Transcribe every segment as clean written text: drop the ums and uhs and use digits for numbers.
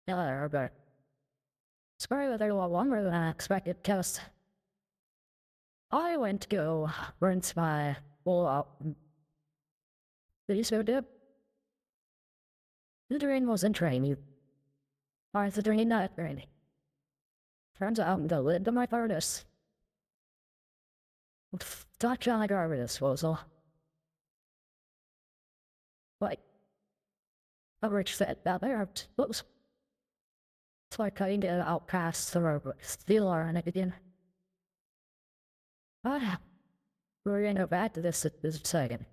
Yeah, but sorry whether you are longer than I expected, because I went to go rinse my bowl out. These were dip. The drain wasn't draining. Or the drain not draining. Turns out the lid of my furnace. Touch on the garbage disposal. Like, a rich set that there. Oops. It's like cutting it out past the stealer and everything. Ah, we're gonna go back to this in a second.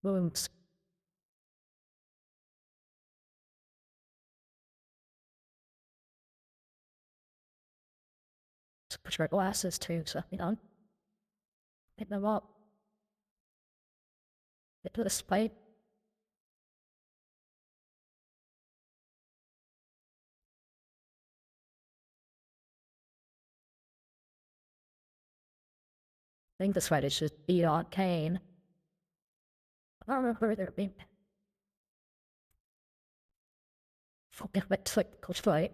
Booms. Put your glasses too, so you know. Pick them up. Get to this pipe. I think this fight should be on Kain. I don't remember there being. Fucking went like coach fight.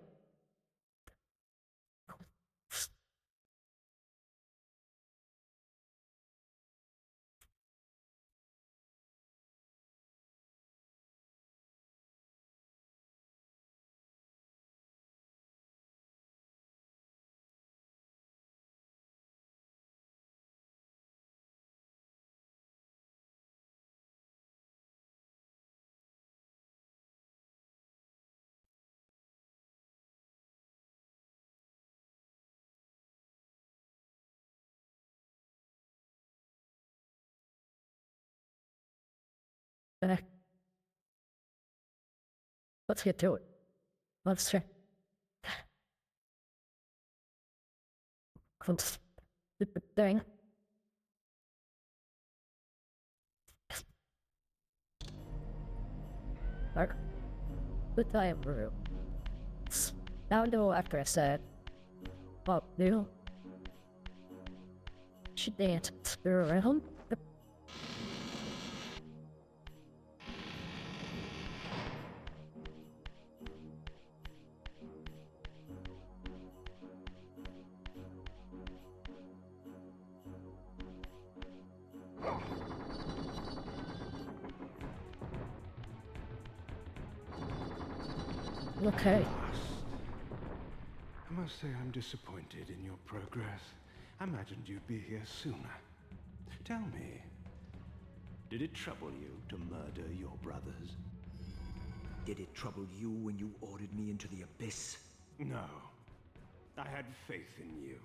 Let's get to it. Let's check. Close the thing. Mark. The time room. Now know after I said, well, you should dance around. Okay. I must say I'm disappointed in your progress. I imagined you'd be here sooner. Tell me, did it trouble you to murder your brothers? Did it trouble you when you ordered me into the abyss? No. I had faith in you.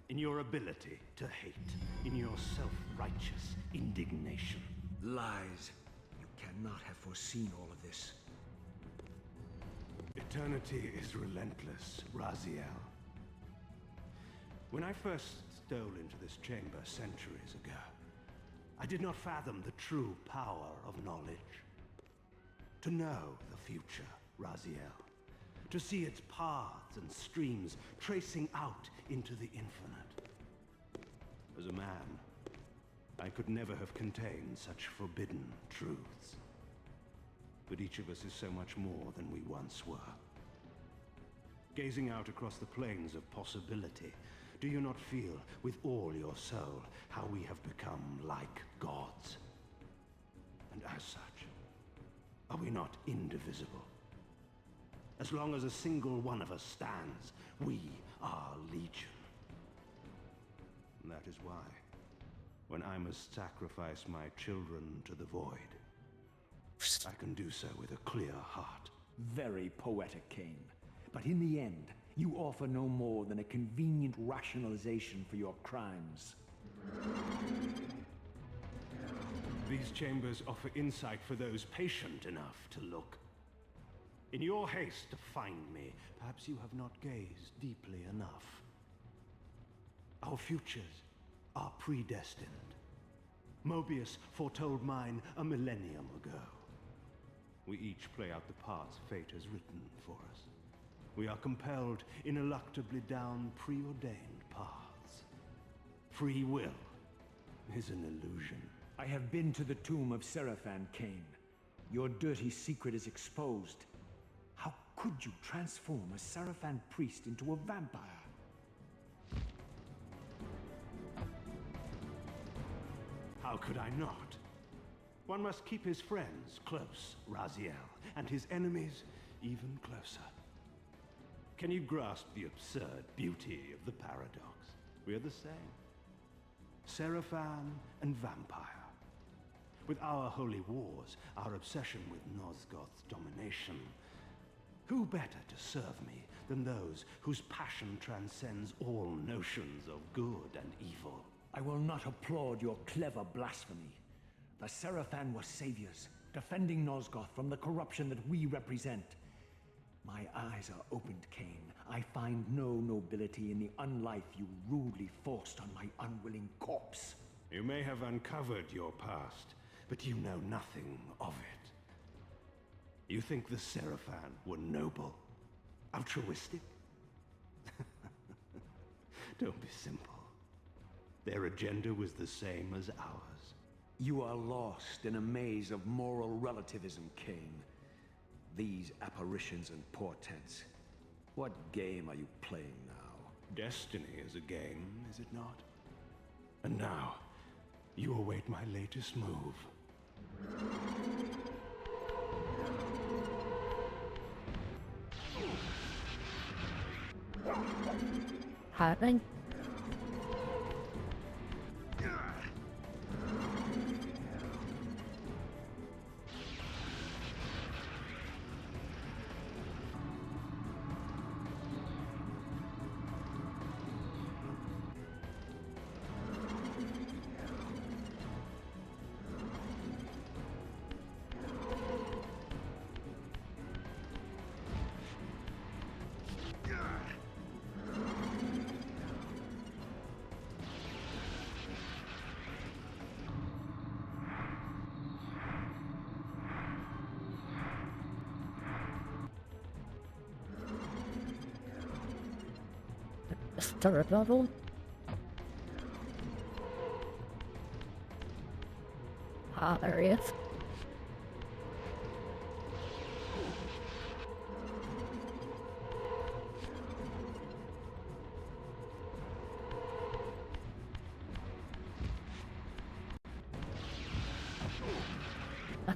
In your ability to hate. In your self-righteous indignation. Lies. You cannot have foreseen all of this. Eternity is relentless, Raziel. When I first stole into this chamber centuries ago, I did not fathom the true power of knowledge. To know the future, Raziel. To see its paths and streams tracing out into the infinite. As a man, I could never have contained such forbidden truths. But each of us is so much more than we once were. Gazing out across the plains of possibility, do you not feel with all your soul how we have become like gods? And as such, are we not indivisible? As long as a single one of us stands, we are legion. And that is why when I must sacrifice my children to the void, I can do so with a clear heart. Very poetic, Kain. But in the end, you offer no more than a convenient rationalization for your crimes. These chambers offer insight for those patient enough to look. In your haste to find me, perhaps you have not gazed deeply enough. Our futures are predestined. Mobius foretold mine a millennium ago. We each play out the parts fate has written for us. We are compelled ineluctably down preordained paths. Free will is an illusion. I have been to the tomb of Seraphan, Kain. Your dirty secret is exposed. How could you transform a Seraphan priest into a vampire? How could I not? One must keep his friends close, Raziel, and his enemies even closer. Can you grasp the absurd beauty of the paradox? We are the same. Seraphan and vampire. With our holy wars, our obsession with Nosgoth's domination, who better to serve me than those whose passion transcends all notions of good and evil? I will not applaud your clever blasphemy. The Seraphan were saviors, defending Nosgoth from the corruption that we represent. My eyes are opened, Kain. I find no nobility in the unlife you rudely forced on my unwilling corpse. You may have uncovered your past, but you know nothing of it. You think the Seraphan were noble? Altruistic? Don't be simple. Their agenda was the same as ours. You are lost in a maze of moral relativism, Kain. These apparitions and portents. What game are you playing now? Destiny is a game, is it not? And now, you await my latest move. Happening. Third level. Ah, there he is. Ah,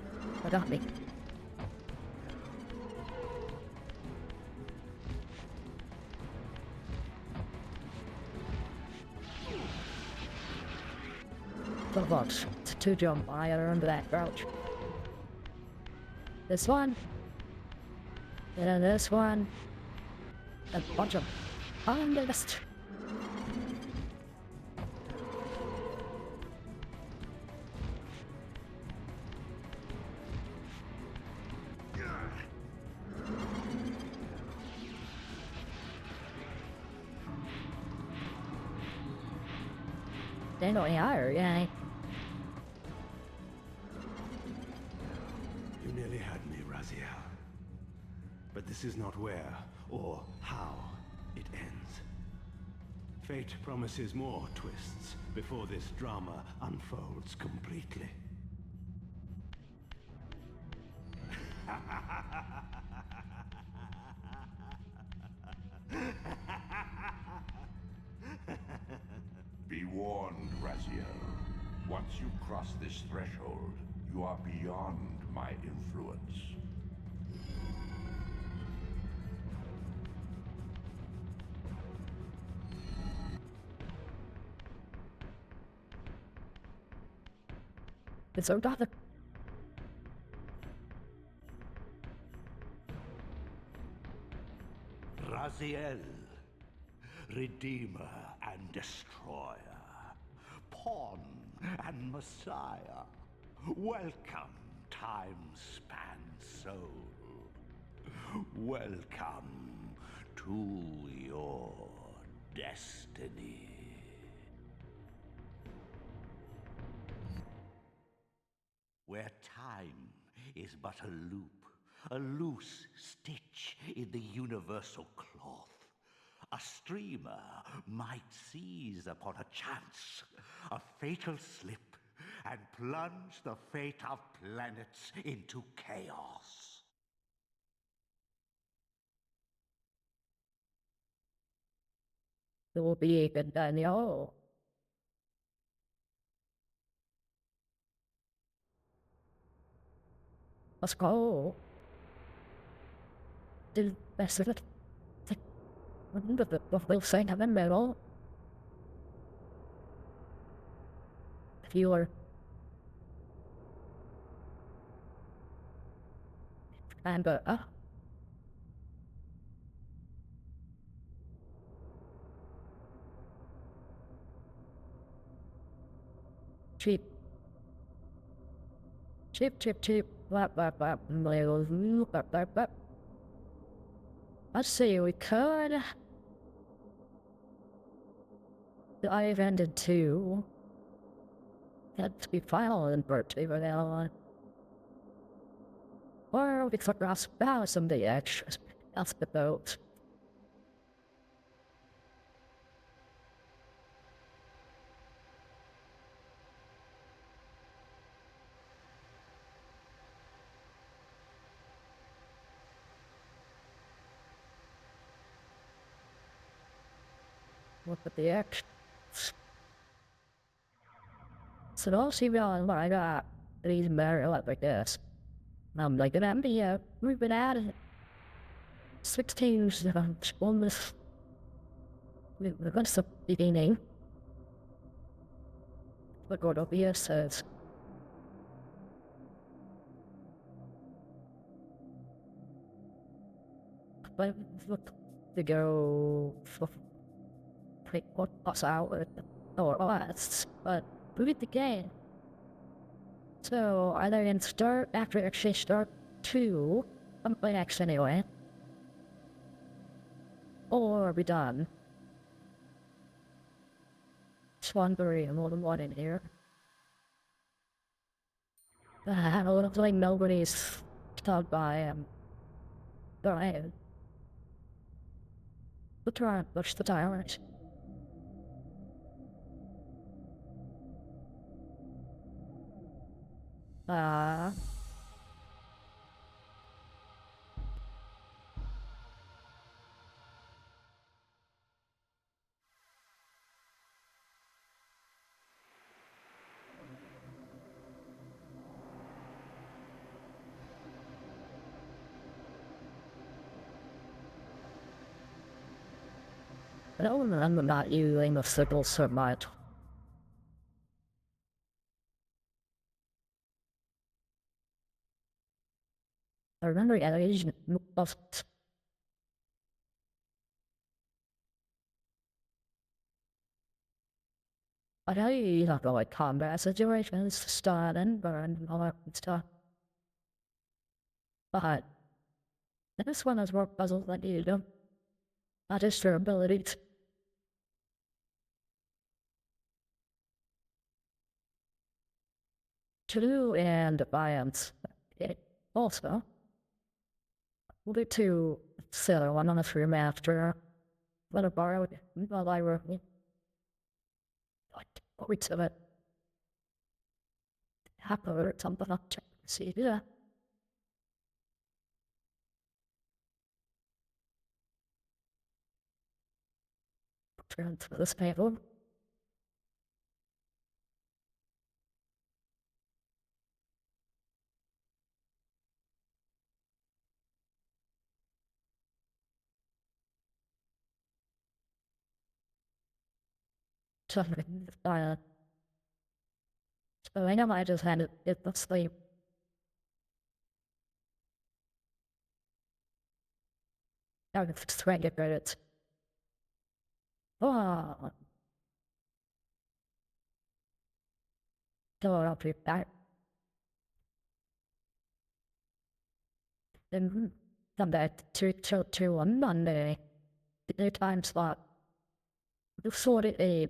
got me. The box to jump. I gotta remember that crouch. This one. And then this one. A bunch of unnoticed. They don't hire, yeah. You nearly had me, Raziel. But this is not where or how it ends. Fate promises more twists before this drama unfolds completely. Be warned, Raziel. Once you cross this threshold, you are beyond my influence. It's so dark. Raziel, Redeemer and Destroyer, Pawn and Messiah. Welcome, time-span soul. Welcome to your destiny. Where time is but a loop, a loose stitch in the universal cloth. A streamer might seize upon a chance, a fatal slip, and plunge the fate of planets into chaos. It will be good Daniel. Let's go. Do the best of it. Remember the little thing in the middle. If you were and cheap. Cheap. Blah, blah, blah. Let's see, we could dive into two. That'd be final and birthday for that one. Or we could cross about some of the extras. That's the boat. Look at the extras. So don't see me on what I got. These better like this. I'm like an MBA. We've been at it. 16 almost. We're going to be beginning. We're going to be a says. But look to go for take what us out or us, but we beat the game. So either in start after actually start 2, I'm playing X anyway. Or be done. Swanbury and more than one in here. I don't like nobody's stopped by the turn, push the tires. I don't remember not using the signal so much. I remember using most. I know you don't know like combat situations, stun and burn and all that stuff. But this one has more puzzles than you do. Not just your abilities. True and defiance. It also will be two silly one on the remaster. Let it borrow while I were like points of it. Hacker or something I'll check to see. Yeah. Turn to this paper. Something So I know I just had it to sleep. I was trying to get it. Oh. So I'll be back. Then come back to on Monday. The new time slot. The sort of a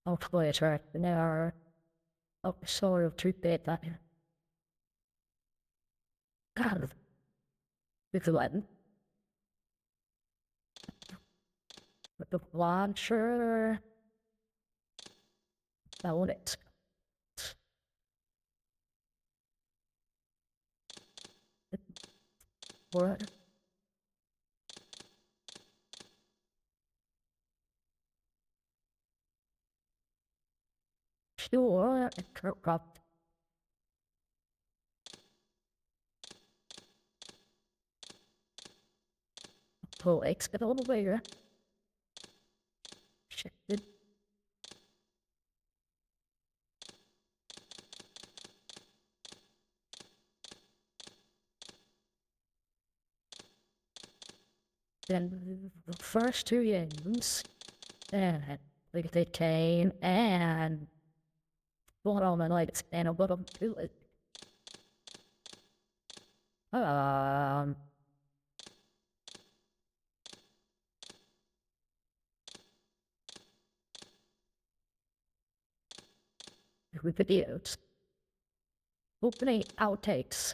I'll play it right now. I'll sort of treat that. God. It's Latin. With the launcher. Found it. What? Sure, corrupt. Pull X get a little bigger. Shifted. Then the first two games, and like they Kain and one of my lights and a bottom to it. Um, with videos, opening outtakes,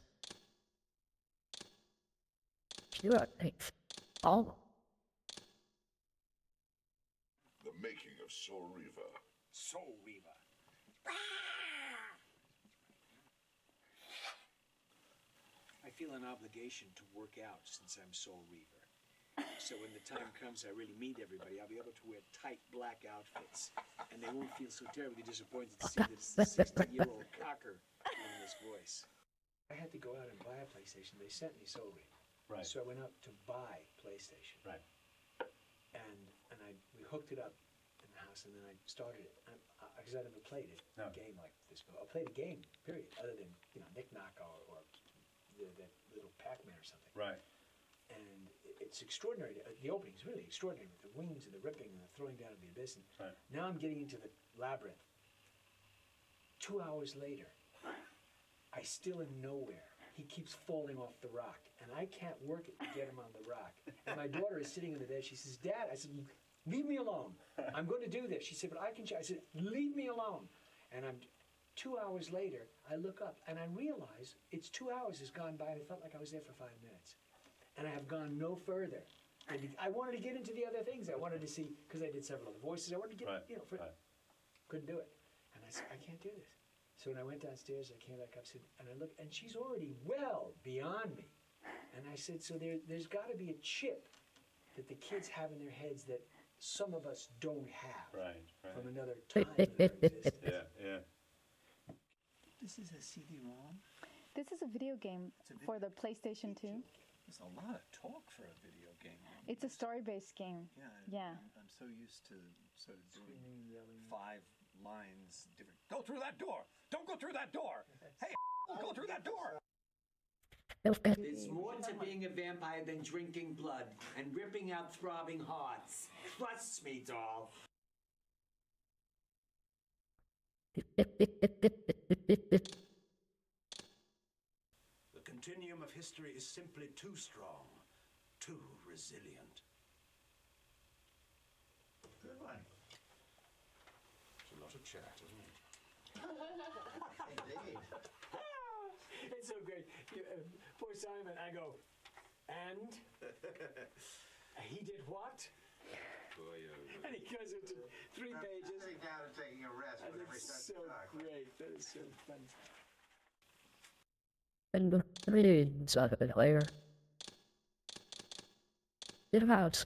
pure outtakes, all. The making of Soul Reaver. Soul Reaver. I feel an obligation to work out since I'm Soul Reaver. So when the time comes I really meet everybody, I'll be able to wear tight black outfits. And they won't feel so terribly disappointed to see that it's the 60-year-old cocker doing this voice. I had to go out and buy a PlayStation. They sent me Soul Reaver. Right. So I went out to buy PlayStation. Right. And we hooked it up in the house, and then I started it. Because I never played it, No. a game like this before. I played a game, period, other than, Knick Knack or that little Pac-Man or something. Right. And it's extraordinary. The opening is really extraordinary with the wings and the ripping and the throwing down of the abyss. And Right. now I'm getting into the labyrinth. 2 hours later, I still am nowhere. He keeps falling off the rock, and I can't work it to get him on the rock. And my daughter is sitting on the bed. She says, "Dad," I said, "leave me alone. I'm going to do this." She said, "But I can." I said, "Leave me alone." And 2 hours later, I look up, and I realize it's 2 hours has gone by, and it felt like I was there for 5 minutes. And I have gone no further. And I wanted to get into the other things. I wanted to see, because I did several other voices, I wanted to get, Right. couldn't do it. And I said, I can't do this. So when I went downstairs, I came back up, and I looked, and she's already well beyond me. And I said, so there's got to be a chip that the kids have in their heads that some of us don't have. Right. From another time in our existence. Yeah. This is a CD-ROM? This is a video game for the PlayStation 2. There's a lot of talk for a video game. It's a story-based game. Yeah. I'm so used to sort of doing 5 lines different. Go through that door! Don't go through that door! Hey, go through that door! There's more to being a vampire than drinking blood and ripping out throbbing hearts. Trust me, doll. The continuum of history is simply too strong, too resilient. Good one. It's a lot of chat, isn't it? Indeed. It's so great. Poor Simon, I go, and? He did what? And he goes into 3 pages. Sitting down and taking a rest And whenever he it's starts so to talk. great. That is so funny. And the reads of it later. Get him out.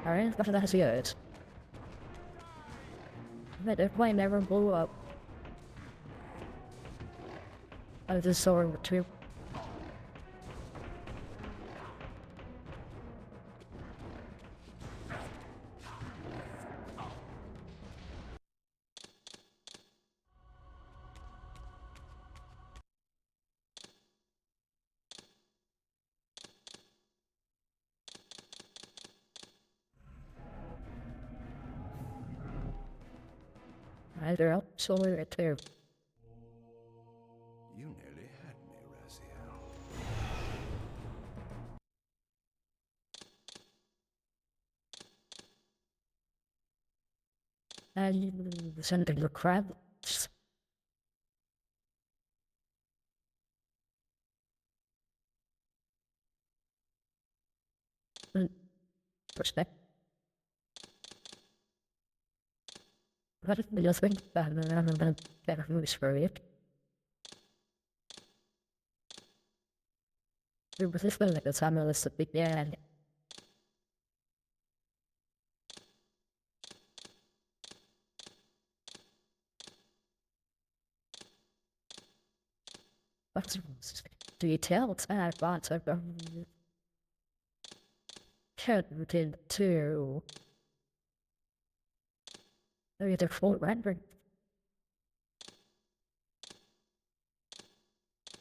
Alright, that's good. But the plane never blew up. I just saw it too. They're absolutely right there. You nearly had me, Raziel. And the center of the crabs. Perspective. What if we just think about the better moves for it? There was this like the time of this big band. What's details I want of Kennedy to either full rendering.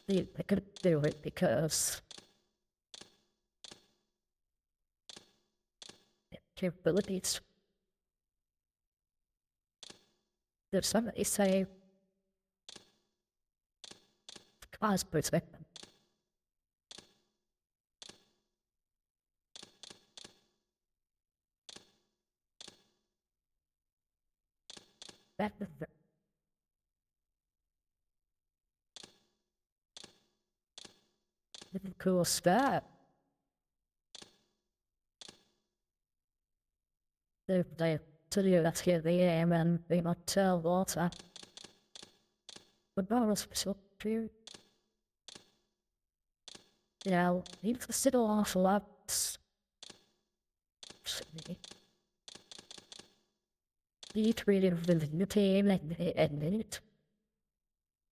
They could do it because capabilities. There's somebody say cause perspective. That's the cool stuff. They tell you that's here the aim and they not tell water. But Boris was so true. Yeah, he was still off a lot. He treated the team and it.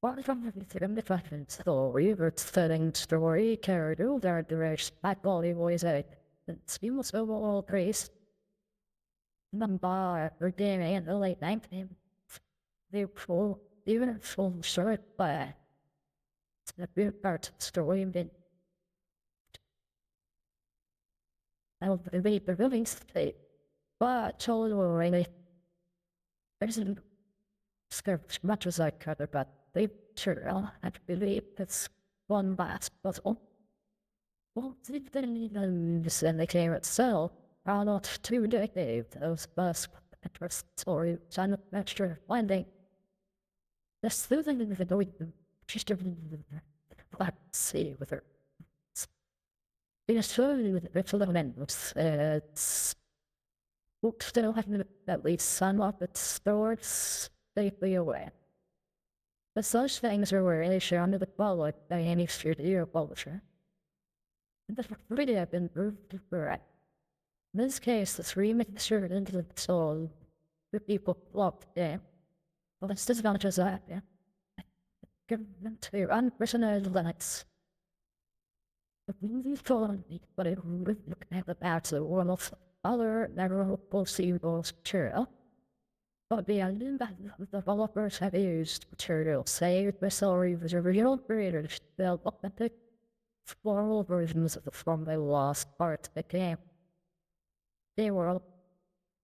What from the factions, the Reaver telling story carried over the race, that body was out. It's almost overall grace. Number or day in the late 19th. They full, even full short, but it's a big part of the story. I will be the release date, but totally isn't script much as I could, but they sure I believe it's one last puzzle. Well, and they came itself are not too decades those bus interest story son of extra finding. The soothing of the doing just let's see with her. Being assured with the filaments, it's still having at least some of its stores safely away. But such things are rarely shown to the public by any studio publisher. And the really have been proved correct. In this case, the three mixtured into the soul, the people blocked them. Well, it's disadvantages that, yeah. Give them to unprisonered limits. The movie followed me, but it would look at the parts of one of other memorable sequels material. But beyond that, the developers have used material saved by Celery was original creators to build authentic, floral versions of the formerly lost parts of the game. They were all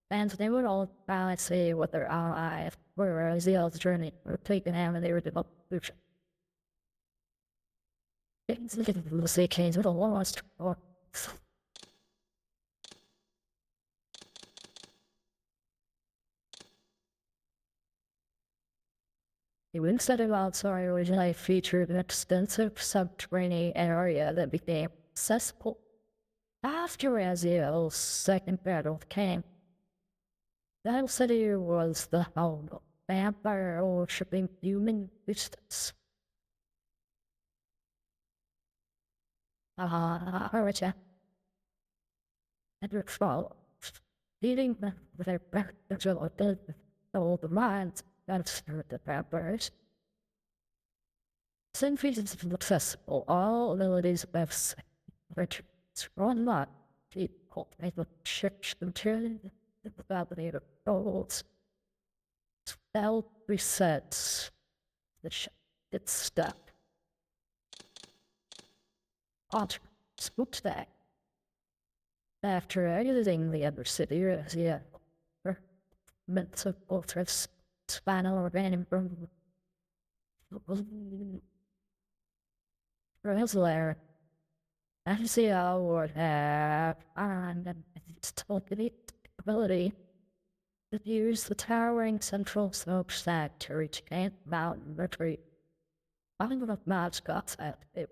balance with their allies, whereas the other journey were taken out and they were developed. The sea Kain's with a lost or instead of outside originally featured an extensive subterranean area that became accessible after Raziel's second battle with Kain. That city was the home of vampire worshipping human beasts. Hurricane. And their fall, leading them with their back to all the minds that serve the members. Since it is accessible, all abilities website, which is run by people, they will check the material, the ability of goals. Spell resets the its step. After spooked that. After using the other city as the mental fortress, spinal organ Wrestler, MCL would have and its total ability to use the towering central slope stack to reach Kain Mountain retreat. Finding the mascots at it.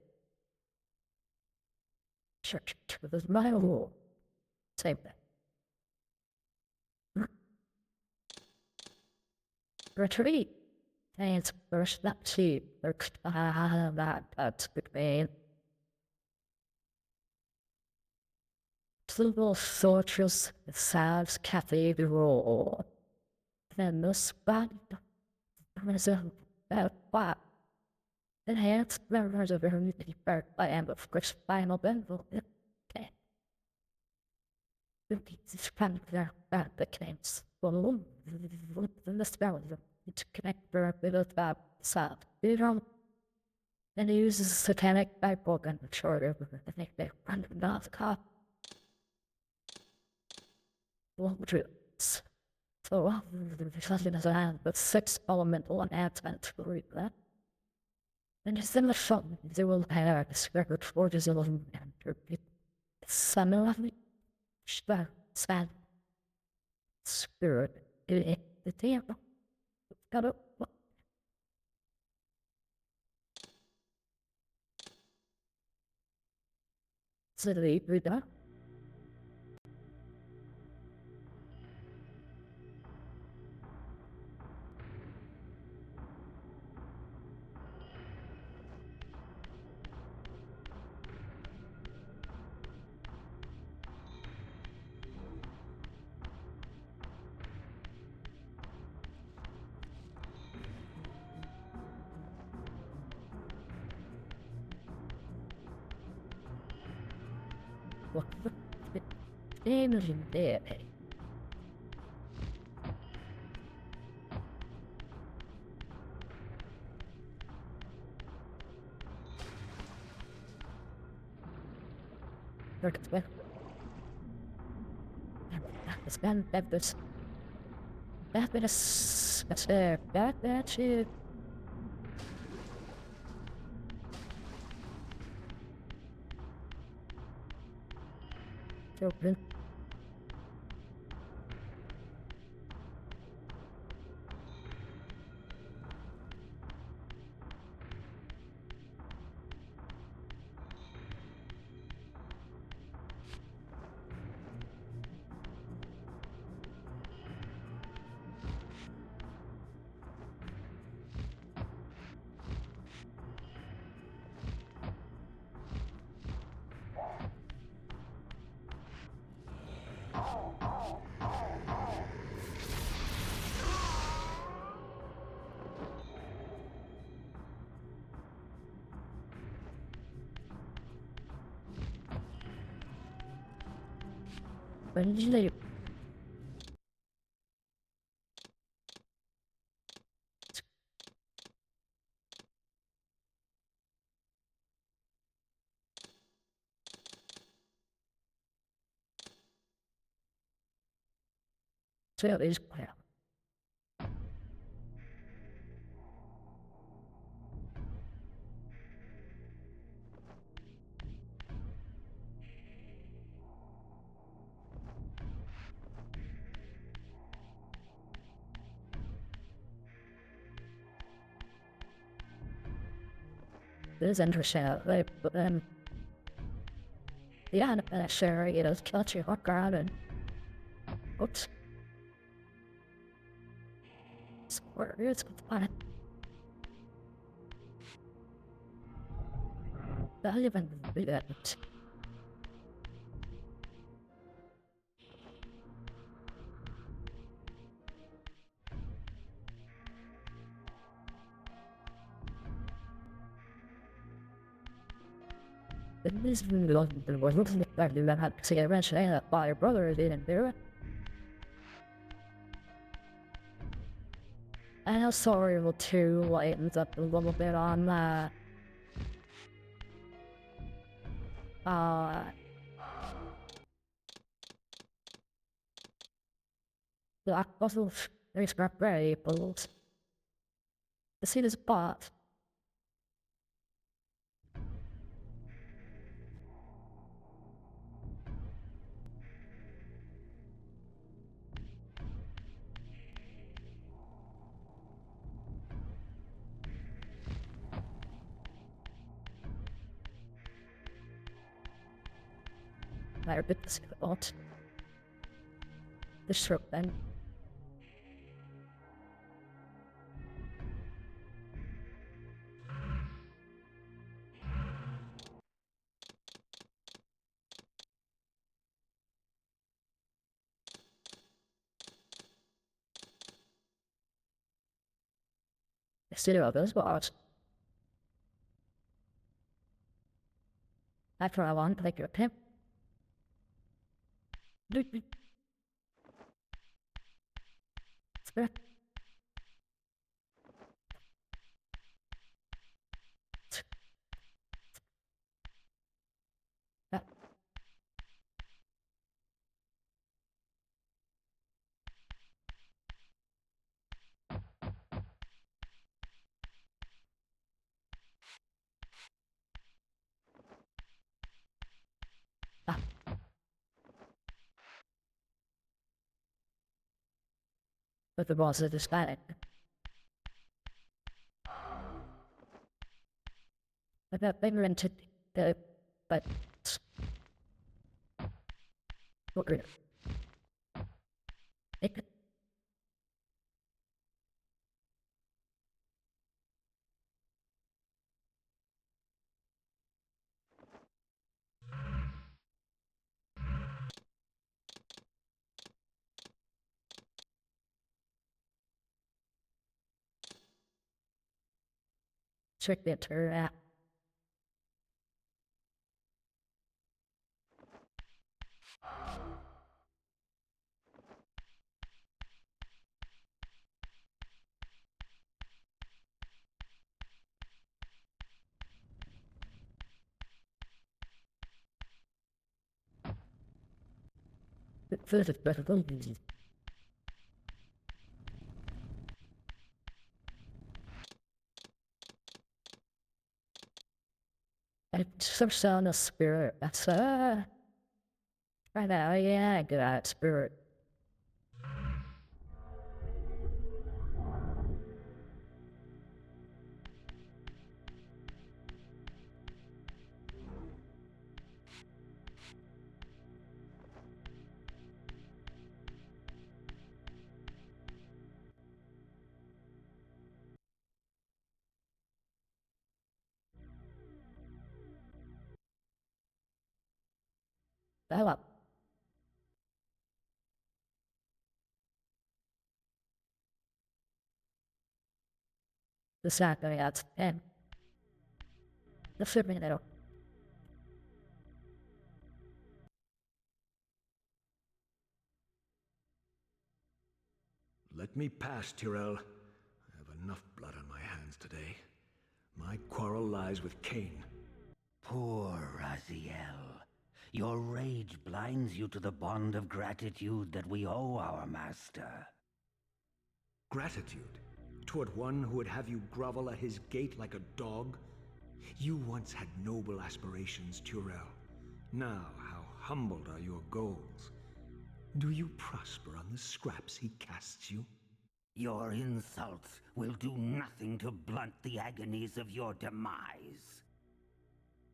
Church with my rule. Same thing. Retreat. Kain's first that sheep lurks that's between. Civil Fortress Salves Cathedral. Then the spot was about what? Enhanced members of her by amber Chris final benefit. Okay. This kind of that becomes the spell to connect her with the south. And he uses satanic Bible gun shorter, I think they run off the cop. Troops. So, there's nothing as I have but 6 elemental enhancements to read that. And it's in the song, they will have a spirit forges of them and repeat. Some of me, sad spirit, the temple. Got it. So, the Buddha. What the damn is in there? Look at this. This man, this. That's there. That's it. Open. When did they? So it is clear. It is interesting, but then the unnecessary, it is catchy hot ground and oops. Square, it's fun. I even do that. This was looking like you had to see eventually that by your brother didn't do it. And I'm sorry for two lightens up a little bit on that. The also very scrap variables. The scene is bought. I bit this out. The stroke then. The studio of those bars. After I want, like your pimp. Spirit. But the boss is disguised. But that bigger into the but what greater. It trick the turn. First, it's better than easy. It's some sound of spirit. That's right now, yeah, good at spirit. Dial up. The sound going out and the flipping little. Let me pass, Tyrell. I have enough blood on my hands today. My quarrel lies with Kain. Poor Raziel. Your rage blinds you to the bond of gratitude that we owe our master. Gratitude? Toward one who would have you grovel at his gate like a dog? You once had noble aspirations, Tyrell. Now, how humbled are your goals? Do you prosper on the scraps he casts you? Your insults will do nothing to blunt the agonies of your demise.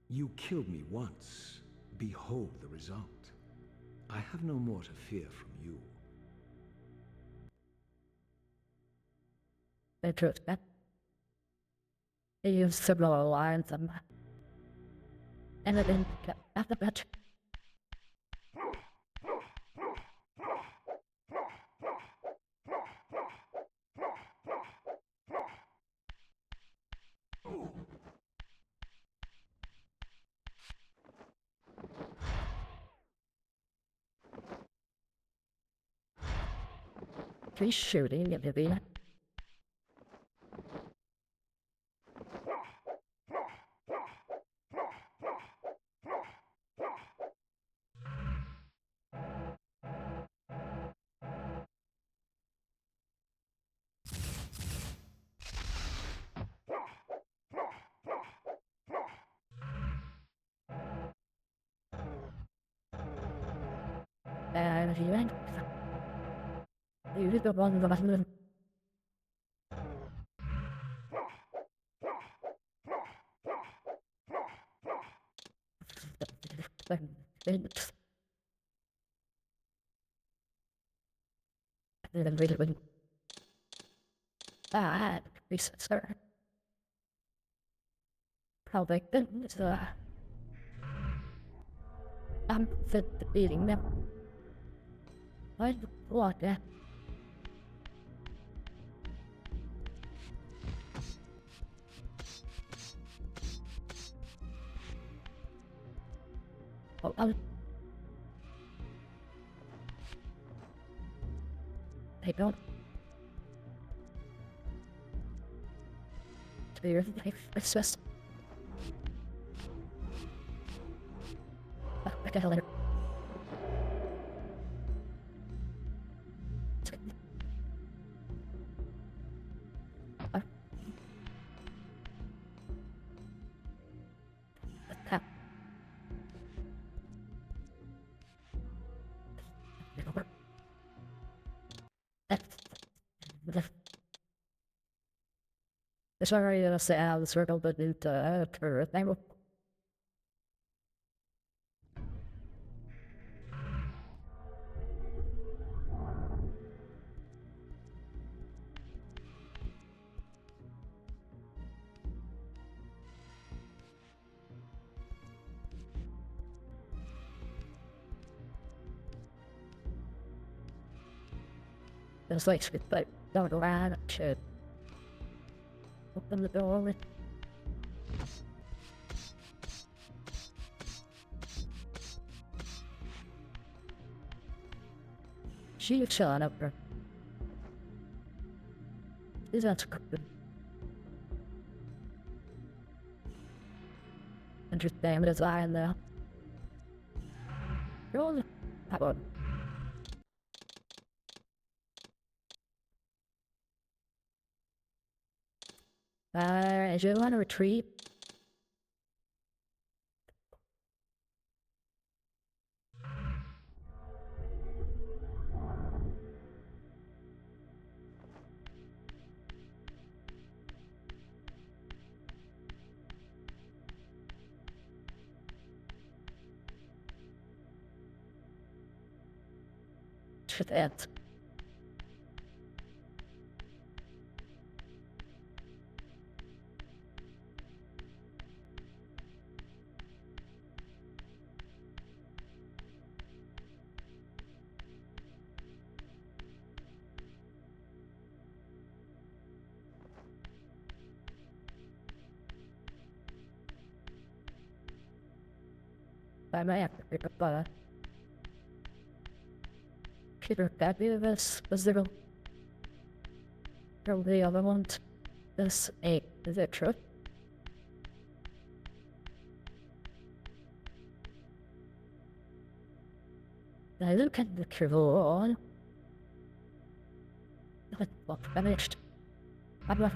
You killed me once. Behold the result. I have no more to fear from you. The truth, man. They use similar lines and then after that. He's shooting at me. And he went. You the one that was then really when sir. Probably then I'm fit beating them. I what that. Oh, they don't. It's just. I got a letter. Sorry, I say out of the circle, but it occurred. It's like, but don't go around, should open the door. She chilling up there. Is that good? And just damn it, it's lying there. Roll that one. As you want to retreat. To that. I may have to pick up Peter Gabi this was the other one. This eight is it true? I look at the crew. What finished? I'm not.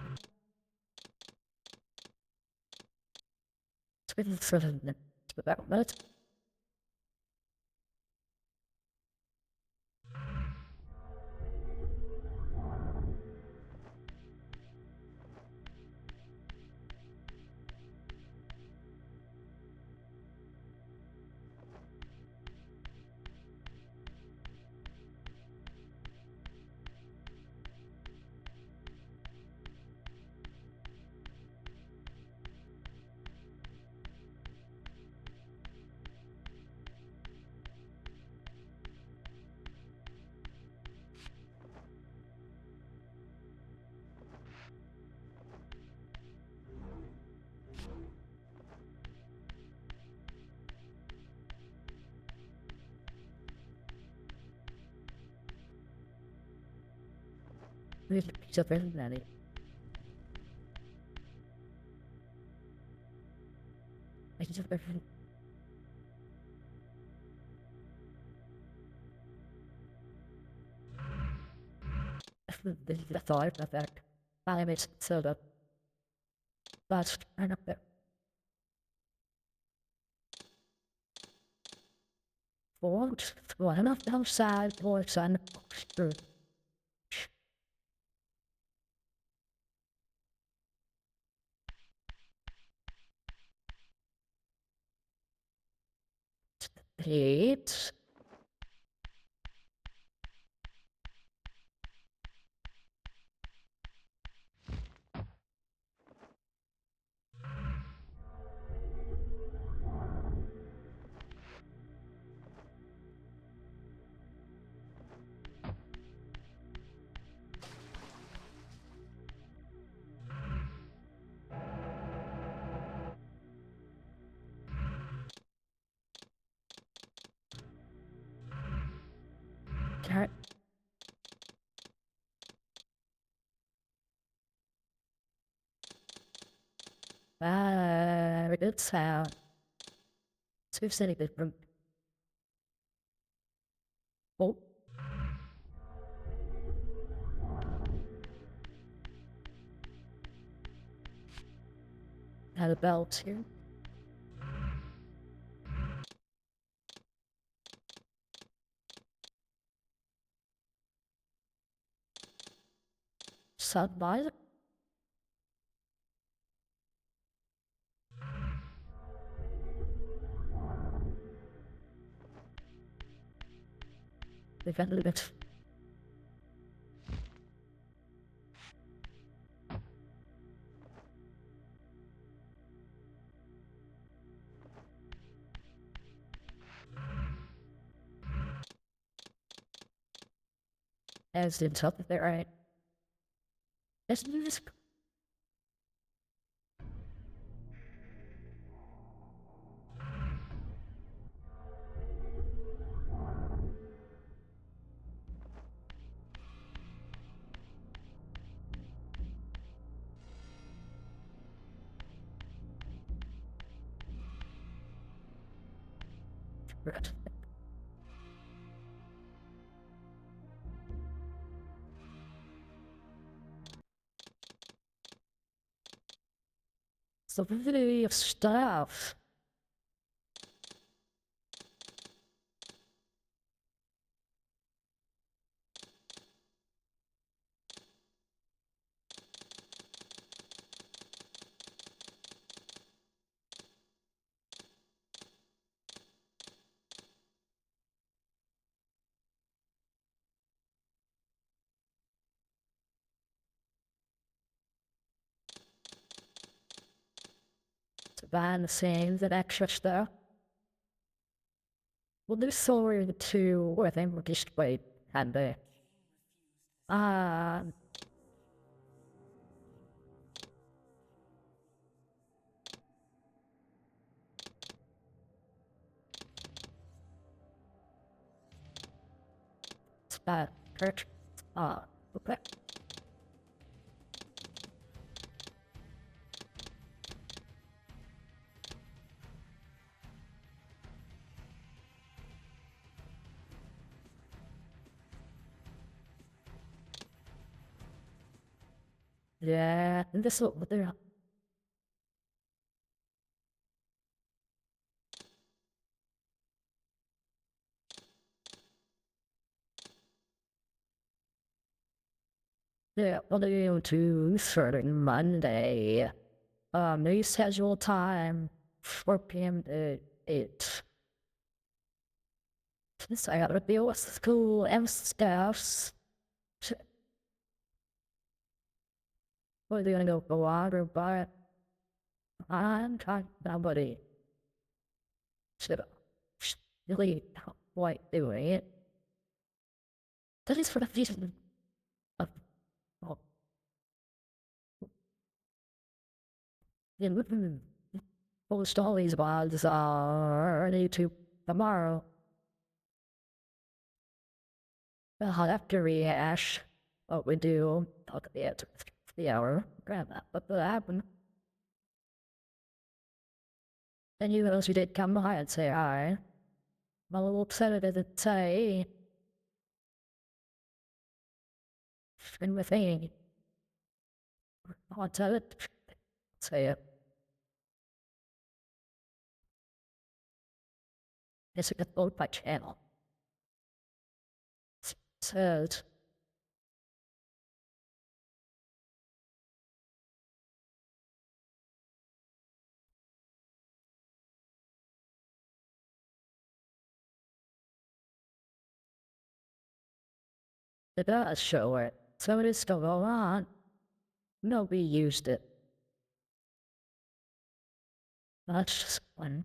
It's been sort of about a minute. pizza personality. I just the thought of that animates so that that's kind of the forward one of the side voice and eight. Carrot. Very good sound. So we've said it different. Oh. Had a belt here. Sunlight. They've had a little bit. As in top of it, right? Let's do this. Right. So plenty of stuff. To ban the same that extra stuff. Well, this story the two, I think we're just wait and it's bad. Kurt. Okay. Yeah, and this what they're yeah, only to certain Monday. New schedule time, 4 p.m. to 8. Since I gotta deal with school and stuff. What are they gonna go out or buy it? I'm trying nobody. Should really quite doing it. That is for the reason of post all these blogs on YouTube tomorrow. I'll have to rehash what we do, talk at the end of the hour, grab that, but that happened. And you those who did come by and say hi. I'm a little upset I didn't say. And with me, I'll tell it, say it. It's a good load by channel. It says, it does show it, so it is still going on. Nobody used it. That's just one.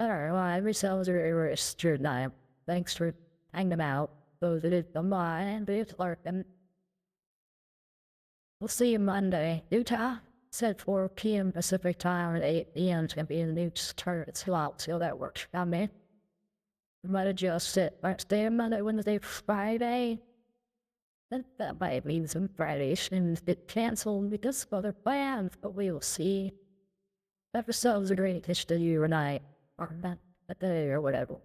Alright, well, every cell's erased your time. Thanks for hanging out. Those that did come by and be lurking. We'll see you Monday. New time? Said 4 p.m. Pacific time and 8 p.m. is gonna be the new start slot, so that works. Got me? We might adjust it. Wednesday, Monday, Wednesday, Friday. Then that might mean some Fridays and get canceled because of other plans, but we will see. Episodes are great to you or night, or not a day or whatever.